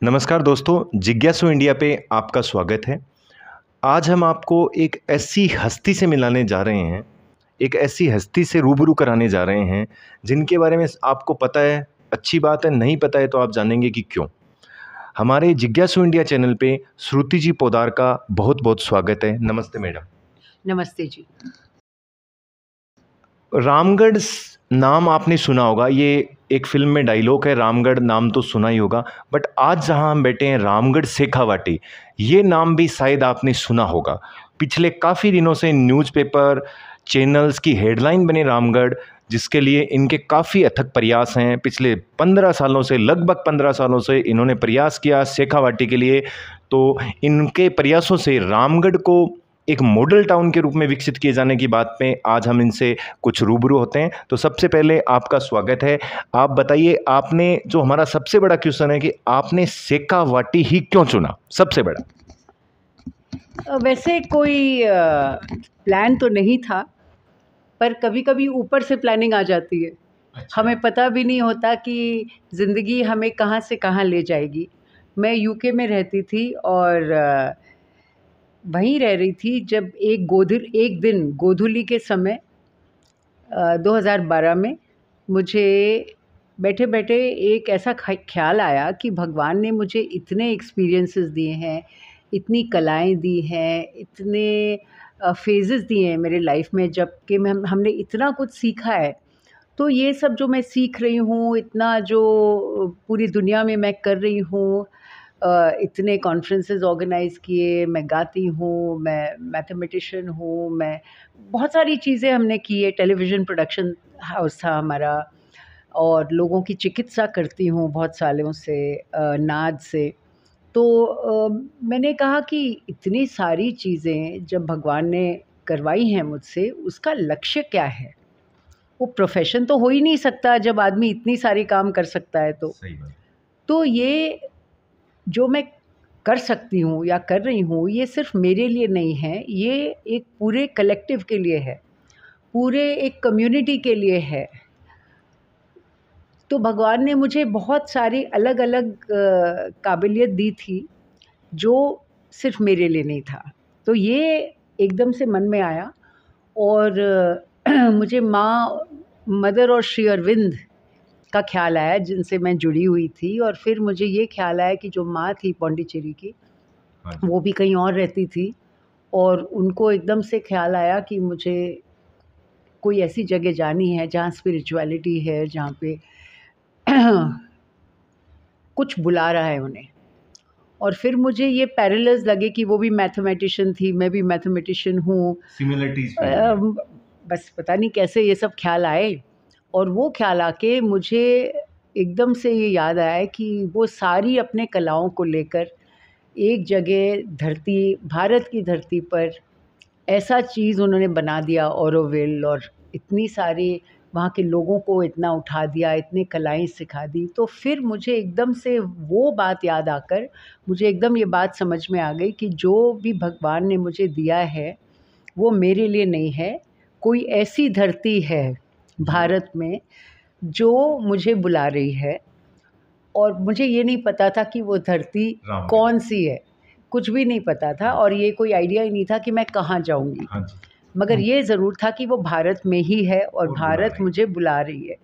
नमस्कार दोस्तों, जिज्ञासु इंडिया पे आपका स्वागत है। आज हम आपको एक ऐसी हस्ती से मिलाने जा रहे हैं, एक ऐसी हस्ती से रूबरू कराने जा रहे हैं जिनके बारे में आपको पता है, अच्छी बात है, नहीं पता है तो आप जानेंगे कि क्यों। हमारे जिज्ञासु इंडिया चैनल पे श्रुति जी पोदार का बहुत बहुत स्वागत है। नमस्ते मैडम। नमस्ते जी। रामगढ़ नाम आपने सुना होगा, ये एक फिल्म में डायलॉग है, रामगढ़ नाम तो सुना ही होगा। बट आज जहां हम बैठे हैं रामगढ़ शेखावाटी, ये नाम भी शायद आपने सुना होगा। पिछले काफ़ी दिनों से न्यूज़पेपर चैनल्स की हेडलाइन बने रामगढ़, जिसके लिए इनके काफ़ी अथक प्रयास हैं। पिछले 15 सालों से, लगभग 15 सालों से इन्होंने प्रयास किया शेखावाटी के लिए। तो इनके प्रयासों से रामगढ़ को एक मॉडल टाउन के रूप में विकसित किए जाने की बात पे आज हम इनसे कुछ रूबरू होते हैं। तो सबसे पहले आपका स्वागत है। आप बताइए, आपने जो हमारा सबसे बड़ा क्वेश्चन है कि आपने शेखावाटी ही क्यों चुना, सबसे बड़ा? वैसे कोई प्लान तो नहीं था, पर कभी कभी ऊपर से प्लानिंग आ जाती है। अच्छा। हमें पता भी नहीं होता कि ज़िंदगी हमें कहाँ से कहाँ ले जाएगी। मैं यूके में रहती थी और वहीं रह रही थी जब एक दिन गोधूली के समय 2012 में मुझे बैठे बैठे एक ऐसा ख्याल आया कि भगवान ने मुझे इतने एक्सपीरियंसेस दिए हैं, इतनी कलाएं दी हैं, इतने फेजेस दिए हैं मेरे लाइफ में, जबकि हमने इतना कुछ सीखा है। तो ये सब जो मैं सीख रही हूँ, इतना जो पूरी दुनिया में मैं कर रही हूँ, इतने कॉन्फ्रेंसेस ऑर्गेनाइज़ किए, मैं गाती हूँ, मैं मैथमेटिशियन हूँ, मैं बहुत सारी चीज़ें हमने की है। टेलीविज़न प्रोडक्शन हाउस था हमारा, और लोगों की चिकित्सा करती हूँ बहुत सालों से, नाद से। तो मैंने कहा कि इतनी सारी चीज़ें जब भगवान ने करवाई हैं मुझसे, उसका लक्ष्य क्या है? वो प्रोफ़ेशन तो हो ही नहीं सकता जब आदमी इतनी सारी काम कर सकता है तो। सही बात। तो ये जो मैं कर सकती हूँ या कर रही हूँ, ये सिर्फ़ मेरे लिए नहीं है, ये एक पूरे कलेक्टिव के लिए है, पूरे एक कम्युनिटी के लिए है। तो भगवान ने मुझे बहुत सारी अलग-अलग काबिलियत दी थी, जो सिर्फ़ मेरे लिए नहीं था। तो ये एकदम से मन में आया, और मुझे मदर और श्री अरविंद का ख़्याल आया, जिनसे मैं जुड़ी हुई थी। और फिर मुझे ये ख़्याल आया कि जो माँ थी पौंडीचेरी की, वो भी कहीं और रहती थी, और उनको एकदम से ख़्याल आया कि मुझे कोई ऐसी जगह जानी है जहाँ स्पिरिचुअलिटी है, जहाँ पे कुछ बुला रहा है उन्हें। और फिर मुझे ये पैरेलल्स लगे कि वो भी मैथमेटिशियन थी, मैं भी मैथमेटिशियन हूँ। सिमिलरिटीज बस पता नहीं कैसे ये सब ख्याल आए, और वो ख्याल आके मुझे एकदम से ये याद आया कि वो सारी अपने कलाओं को लेकर एक जगह भारत की धरती पर ऐसा चीज़ उन्होंने बना दिया, ऑरोविल, और इतनी सारी वहाँ के लोगों को इतना उठा दिया, इतनी कलाएं सिखा दी। तो फिर मुझे एकदम से वो बात याद आकर मुझे एकदम ये बात समझ में आ गई कि जो भी भगवान ने मुझे दिया है वो मेरे लिए नहीं है। कोई ऐसी धरती है भारत में जो मुझे बुला रही है, और मुझे ये नहीं पता था कि वो धरती कौन सी है, कुछ भी नहीं पता था, और ये कोई आइडिया ही नहीं था कि मैं कहाँ जाऊँगी। मगर ये ज़रूर था कि वो भारत में ही है, और भारत मुझे बुला रही है।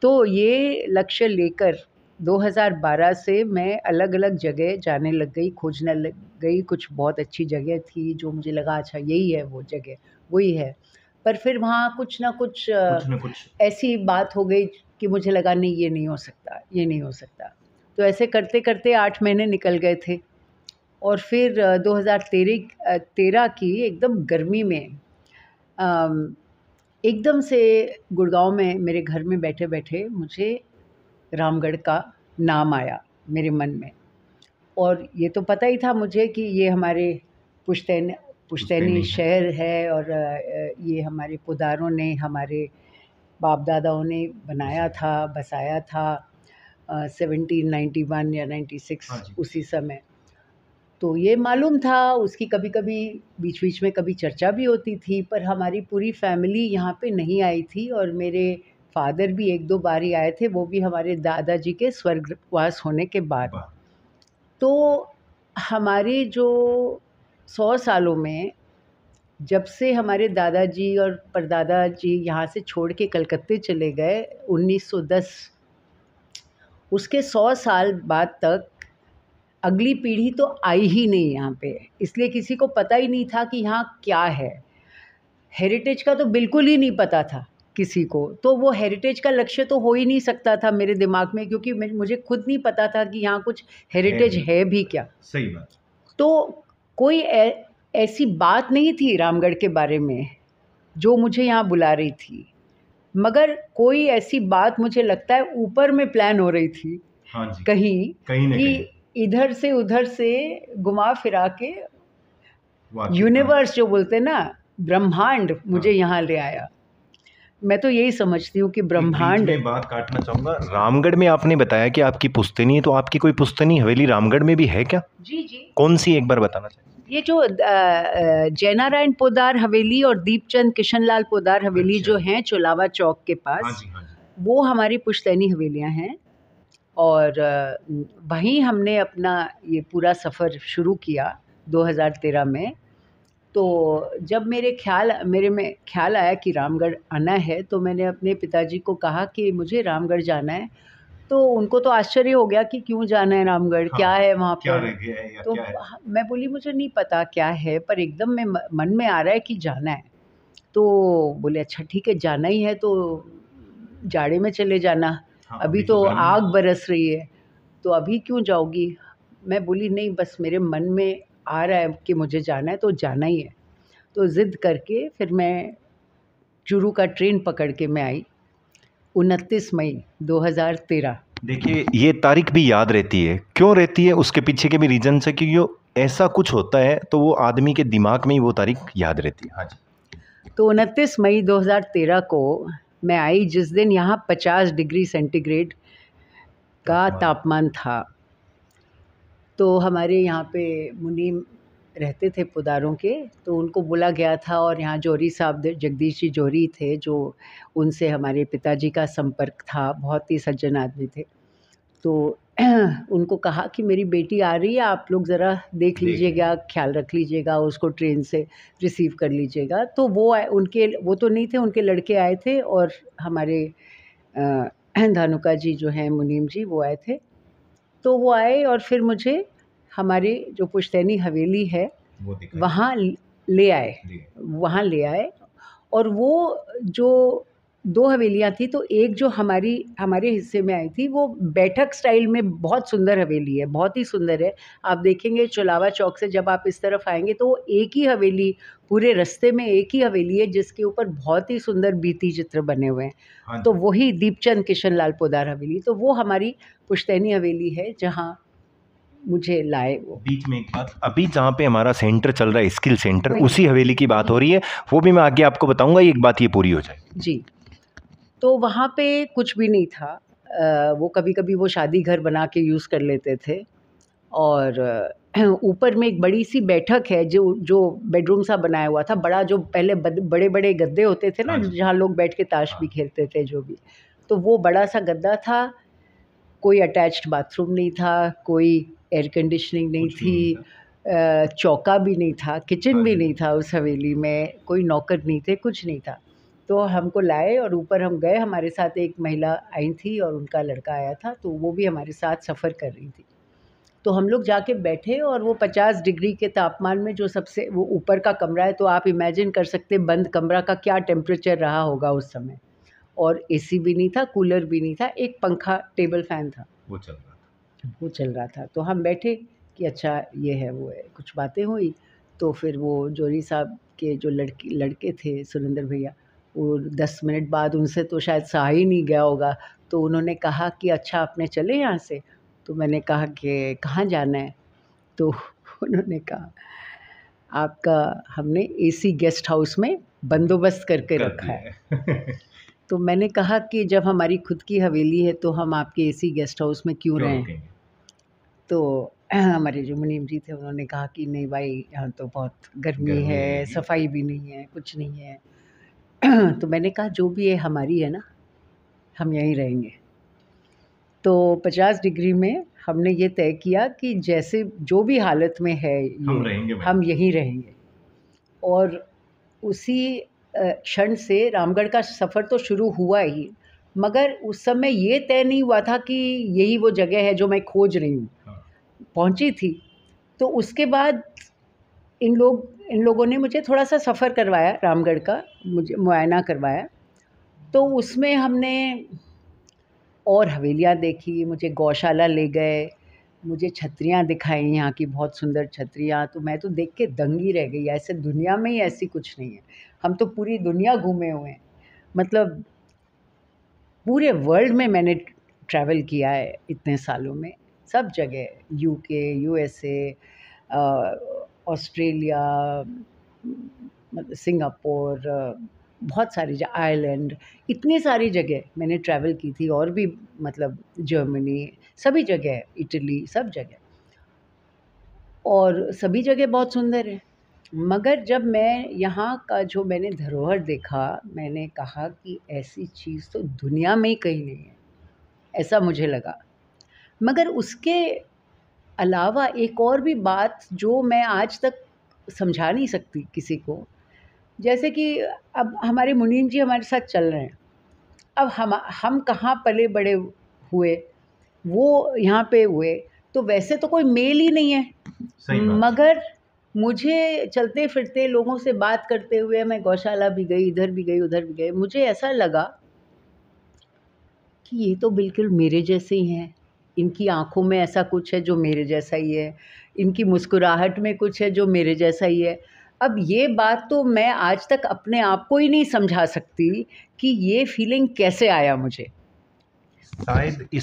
तो ये लक्ष्य लेकर 2012 से मैं अलग-अलग जगह जाने लग गई, खोजने लग गई। कुछ बहुत अच्छी जगह थी जो मुझे लगा अच्छा यही है वो जगह, वही है। पर फिर वहाँ कुछ ना कुछ ऐसी बात हो गई कि मुझे लगा नहीं, ये नहीं हो सकता, ये नहीं हो सकता। तो ऐसे करते-करते 8 महीने निकल गए थे, और फिर 2013 की एकदम गर्मी में एकदम से गुड़गाँव में मेरे घर में बैठे-बैठे मुझे रामगढ़ का नाम आया मेरे मन में। और ये तो पता ही था मुझे कि ये हमारे पुश्तैनी शहर है, और ये हमारे पुदारों ने, हमारे बाप दादाओं ने बनाया था, बसाया था 1791 या 96 उसी समय। तो ये मालूम था, उसकी कभी-कभी बीच-बीच में कभी चर्चा भी होती थी, पर हमारी पूरी फैमिली यहाँ पे नहीं आई थी। और मेरे फ़ादर भी 1-2 बार ही आए थे, वो भी हमारे दादाजी के स्वर्गवास होने के बाद। तो हमारे जो 100 सालों में, जब से हमारे दादाजी और परदादा जी यहाँ से छोड़ के कलकत्ते चले गए 1910, उसके 100 साल बाद तक अगली पीढ़ी तो आई ही नहीं यहाँ पे। इसलिए किसी को पता ही नहीं था कि यहाँ क्या है। हेरिटेज का तो बिल्कुल ही नहीं पता था किसी को। तो वो हेरिटेज का लक्ष्य तो हो ही नहीं सकता था मेरे दिमाग में, क्योंकि मुझे खुद नहीं पता था कि यहाँ कुछ हेरिटेज है भी क्या। सही बात। तो कोई ऐसी बात नहीं थी रामगढ़ के बारे में जो मुझे यहाँ बुला रही थी, मगर कोई ऐसी बात मुझे लगता है ऊपर में प्लान हो रही थी। हाँ जी। कहीं कहीं ना कि कहीं इधर से उधर से घुमा फिरा के वाकई, यूनिवर्स जो बोलते हैं ना, ब्रह्मांड मुझे हाँ। यहाँ ले आया। मैं तो यही समझती हूँ कि एक ब्रह्मांड। बीच में बात काटना चाहूंगा, रामगढ़ में आपने बताया कि आपकी पुश्तैनी है, तो आपकी कोई पुश्तैनी हवेली रामगढ़ में भी है क्या? जी जी, कौन सी, एक बार बताना चाहिए। ये जो जयनारायण पोदार हवेली और दीपचंद किशनलाल पोदार हवेली अच्छा। जो हैं चोलावा चौक के हाँ पास, जी, हाँ जी। वो हमारी पुश्तैनी हवेलियाँ हैं। और वहीं हमने अपना ये पूरा सफ़र शुरू किया 2013 में। तो जब मेरे में ख्याल आया कि रामगढ़ आना है, तो मैंने अपने पिताजी को कहा कि मुझे रामगढ़ जाना है। तो उनको तो आश्चर्य हो गया कि क्यों जाना है रामगढ़, हाँ, क्या है वहाँ क्या पर। रह गया है या तो क्या है? मैं बोली मुझे नहीं पता क्या है, पर एकदम में मन में आ रहा है कि जाना है। तो बोले अच्छा ठीक है, जाना ही है तो जाड़े में चले जाना। हाँ, अभी तो तो गर्मी आग है। बरस रही है, तो अभी क्यों जाओगी। मैं बोली नहीं, बस मेरे मन में आ रहा है कि मुझे जाना है तो जाना ही है। तो ज़िद करके फिर मैं चूरू का ट्रेन पकड़ के मैं आई 29 मई 2013। देखिए, ये तारीख भी याद रहती है, क्यों रहती है उसके पीछे के भी रीजन है, क्योंकि जो ऐसा कुछ होता है तो वो आदमी के दिमाग में ही वो तारीख याद रहती है। हाँ जी। तो 29 मई 2013 को मैं आई, जिस दिन यहाँ 50 डिग्री सेंटीग्रेड का तापमान था। तो हमारे यहाँ पे मुनीम रहते थे पोदारों के, तो उनको बोला गया था, और यहाँ जौहरी साहब जगदीश जी जौहरी थे, जो उनसे हमारे पिताजी का संपर्क था, बहुत ही सज्जन आदमी थे। तो उनको कहा कि मेरी बेटी आ रही है, आप लोग ज़रा देख लीजिएगा, ख्याल रख लीजिएगा, उसको ट्रेन से रिसीव कर लीजिएगा। तो वो आए, वो तो नहीं थे, उनके लड़के आए थे, और हमारे धानुका जी जो हैं मुनीम जी, वो आए थे। तो वो आए और फिर मुझे हमारी जो पुश्तैनी हवेली है वहाँ ले आए, वहाँ ले आए। और वो जो 2 हवेलियाँ थी, तो एक जो हमारे हिस्से में आई थी, वो बैठक स्टाइल में बहुत सुंदर हवेली है, बहुत ही सुंदर है। आप देखेंगे चोलावा चौक से जब आप इस तरफ आएँगे तो वो एक ही हवेली, पूरे रास्ते में एक ही हवेली है, जिसके ऊपर बहुत ही सुंदर भित्ति चित्र बने हुए हैं। हाँ तो जी। वही दीपचंद किशनलाल पोदार हवेली, तो वो हमारी पुश्तैनी हवेली है जहाँ मुझे लाए वो। बीच में एक बात, अभी जहाँ पे हमारा सेंटर चल रहा है, स्किल सेंटर, वही। उसी हवेली की बात हो रही है, वो भी मैं आगे आपको बताऊंगा, एक बात ये पूरी हो जाए। जी। तो वहाँ पे कुछ भी नहीं था। वो कभी-कभी वो शादी घर बना के यूज़ कर लेते थे। और ऊपर में एक बड़ी-सी बैठक है, जो बेडरूम सा बनाया हुआ था, बड़ा, जो पहले बड़े-बड़े गद्दे होते थे ना, हाँ जी। जहाँ लोग बैठ के ताश भी खेलते थे, जो भी। तो वो बड़ा-सा गद्दा था, कोई अटैच्ड बाथरूम नहीं था, कोई एयर कंडीशनिंग नहीं कुछ भी नहीं थी, चौका भी नहीं था, किचन हाँ भी जी। नहीं था उस हवेली में, कोई नौकर नहीं थे, कुछ नहीं था। तो हमको लाए और ऊपर हम गए, हमारे साथ एक महिला आई थी और उनका लड़का आया था, तो वो भी हमारे साथ सफ़र कर रही थी। तो हम लोग जाके बैठे, और वो 50 डिग्री के तापमान में, जो सबसे वो ऊपर का कमरा है, तो आप इमेजिन कर सकते हैं बंद कमरा का क्या टेम्परेचर रहा होगा उस समय। और एसी भी नहीं था, कूलर भी नहीं था, एक पंखा, टेबल फ़ैन था, वो चल रहा था। वो चल रहा था। तो हम बैठे कि अच्छा ये है, वो है, कुछ बातें हुई। तो फिर वो जौहरी साहब के जो लड़के थे, सुरेंद्र भैया, वो 10 मिनट बाद, उनसे तो शायद सहा ही नहीं गया होगा, तो उन्होंने कहा कि अच्छा अपने चले यहाँ से। तो मैंने कहा कि कहाँ जाना है? तो उन्होंने कहा आपका हमने एसी गेस्ट हाउस में बंदोबस्त करके कर रखा है। दिया है। तो मैंने कहा कि जब हमारी खुद की हवेली है तो हम आपके एसी गेस्ट हाउस में क्यों क्यों रहें? रुकेंगे? तो हमारे जो मुनीम जी थे, उन्होंने कहा कि नहीं भाई, यहाँ तो बहुत गर्मी है, रहेगी। सफाई भी नहीं है, कुछ नहीं है। तो मैंने कहा जो भी है हमारी है ना, हम यहीं रहेंगे। तो 50 डिग्री में हमने ये तय किया कि जैसे जो भी हालत में है ये हम यहीं रहेंगे। और उसी क्षण से रामगढ़ का सफ़र तो शुरू हुआ ही, मगर उस समय ये तय नहीं हुआ था कि यही वो जगह है जो मैं खोज रही हूँ। पहुँची थी तो उसके बाद इन लोगों ने मुझे थोड़ा सा सफ़र करवाया रामगढ़ का, मुझे मुआयना करवाया। तो उसमें हमने और हवेलियाँ देखी, मुझे गौशाला ले गए, मुझे छतरियाँ दिखाई, यहाँ की बहुत सुंदर छतरियाँ। तो मैं तो देख के दंग ही रह गई, ऐसे दुनिया में ही ऐसी कुछ नहीं है। हम तो पूरी दुनिया घूमे हुए हैं, मतलब पूरे वर्ल्ड में मैंने ट्रैवल किया है इतने सालों में, सब जगह, यूके, यूएसए, ऑस्ट्रेलिया, सिंगापुर, बहुत सारी जगह, आयरलैंड, इतनी सारी जगह मैंने ट्रैवल की थी। और भी मतलब जर्मनी, सभी जगह, इटली, सब जगह, और सभी जगह बहुत सुंदर है। मगर जब मैं यहाँ का जो मैंने धरोहर देखा, मैंने कहा कि ऐसी चीज़ तो दुनिया में ही कहीं नहीं है, ऐसा मुझे लगा। मगर उसके अलावा एक और भी बात जो मैं आज तक समझा नहीं सकती किसी को, जैसे कि अब हमारे मुनीम जी हमारे साथ चल रहे हैं, अब हम कहाँ पले बड़े हुए, वो यहाँ पे हुए, तो वैसे तो कोई मेल ही नहीं है। मगर मुझे चलते फिरते लोगों से बात करते हुए, मैं गौशाला भी गई, इधर भी गई, उधर भी गई, मुझे ऐसा लगा कि ये तो बिल्कुल मेरे जैसे ही हैं। इनकी आँखों में ऐसा कुछ है जो मेरे जैसा ही है, इनकी मुस्कुराहट में कुछ है जो मेरे जैसा ही है। अब ये बात तो मैं आज तक अपने आप को ही नहीं समझा सकती कि ये फीलिंग कैसे आया मुझे। शायद इस